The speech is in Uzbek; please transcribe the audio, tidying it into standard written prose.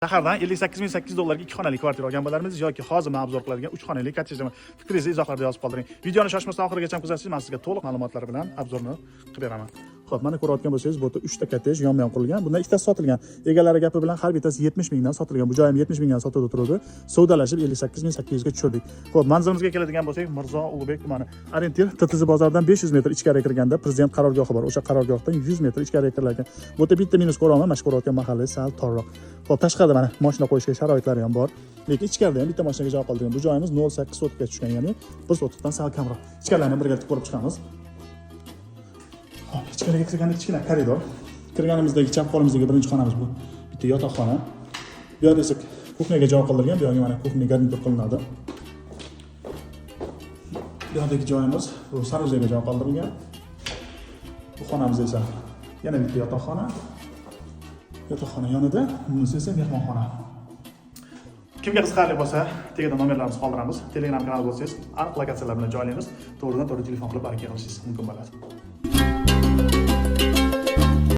Shahardan 58.800 dollarga 2 xonali kvartira olgan bo'larmisiz yoki hozir men obzor qiladigan 3 xonali kottejni fikringizni izohlarda yozib qoldiring. Videoni shoshmasdan oxirigacha kuzatsangiz, men sizga to'liq ma'lumotlar bilan obzorni qilib beraman. Xo'p, mana ko'rayotgan bo'lsangiz, bu yerda 3 ta kottej yonma-yon qurilgan. Bundan ikkitasi sotilgan. Egalari gapi bilan har bittasi 70 mingdan sotilgan. Bu joyim 70 mingdan sotuvda turadi. Savdolashib 58.800 ga tushirdik. Xo'p, manzilimizga keladigan bo'lsak, Mirzo Ulug'bek tumani. Orientir TTZ bozoridan 500 metr ichkariga kirganda prezident qarorgohi bor. O'sha qarorgohdan 100 metr ichkariga kirilgan. Bu yerda bitta minus ko'raman, mana shu ko'rayotgan mahalla sal torroq. Xo'p, tashqarida mana mashina qo'yishga sharoitlari ham bor. Lekin ichkarida ham bitta mashinaga joy qoldirgan. Bu joyimiz 0.8 sotikka tushgan, ya'ni 1 sotikdan sal kamroq. Ichkarilarni birgalikda ko'rib chiqamiz. Hop, ichkariga kirganda kichkina koridor. Kirganimizdagi chap qo'limizdagi birinchi xonamiz bu. Bitta yotoqxona. Bu yerda esa kuxnyaga joy qoldirgan. Bu yerga mana kuxnya garnitur qilinadi. Bu yerdagi joyimiz bu sanuzga joy qoldirilgan. Bu xonamiz esa yana bitta yotoqxona. Yotoqxona yonida, bunisi esa mehmonxona. Kimga qiziqarli bo'lsa, tegada nomerlarimizni qoldiramiz. Telegram kanali bo'lsangiz, aniq lokatsiyalar bilan joylaymiz. To'g'ridan to'g'ri telefon qilib aloqa qilishingiz mumkin bo'ladi.